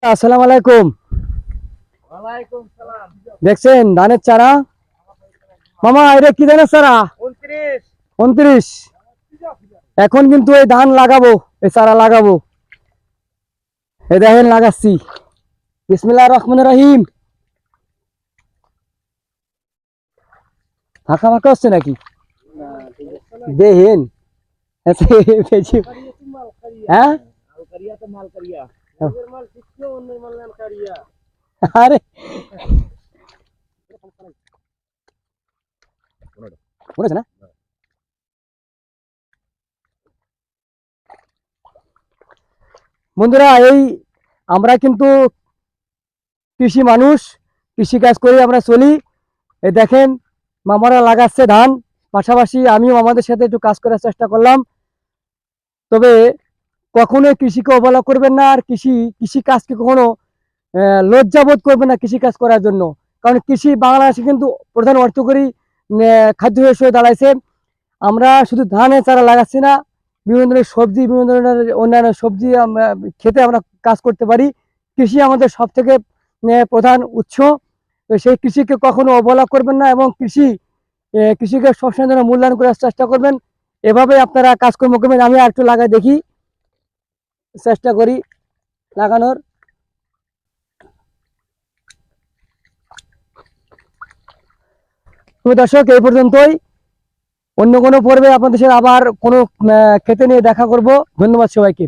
আসসালামু আলাইকুম। ওয়ালাইকুম সালাম। দেখছেন ধানের চারা? মামা এটা কি ধানের চারা? 29। 29। এখন কিন্তু এই ধান লাগাবো, এই চারা লাগাবো। এই দেখেন লাগাচ্ছি। বিসমিল্লাহির রহমানির রহিম। ফাঁকা ফাঁকা হচ্ছে নাকি? দেখেন। হ্যাঁ, মালকারিয়া তো মালকারিয়া। নিজের মাল শিখছো, অন্যের মাল মালকারিয়া। আরে শুনেছে না? বন্ধুরা, আমরা কিন্তু কৃষি মানুষ, কৃষি কাজ করে আমরা চলি। এই দেখেন মামারা লাগাচ্ছে ধান, পাশাপাশি আমিও আমাদের সাথে একটু কাজ করার চেষ্টা করলাম। তবে কখনোই কৃষিকে অবহেলা করবেন না, আর কৃষি কাজকে কখনো লজ্জাবোধ করবেন না কৃষি কাজ করার জন্য। কারণ কৃষি বাংলাদেশে কিন্তু প্রধান অর্থকরী খাদ্য হিসেবে দাঁড়াইছে। আমরা শুধু ধানের চারা লাগাচ্ছি না, বিভিন্ন ধরনের সবজি, বিভিন্ন ধরনের অন্যান্য সবজি আমরা খেতে আমরা কাজ করতে পারি। কৃষি আমাদের সব থেকে প্রধান উৎস। তো সেই কৃষিকে কখনো অবহেলা করবেন না, এবং কৃষিকে সবসময় যেন মূল্যায়ন করার চেষ্টা করবেন। এভাবে আপনারা কাজকর্ম করবেন। আমি আর একটু লাগাই দেখি, চেষ্টা করি লাগানোর। তো দর্শক, এই পর্যন্তই। অন্য কোনো পর্বে আপনাদের সাথে আবার কোনো ক্ষেত্রে নিয়ে দেখা করব। ধন্যবাদ সবাইকে।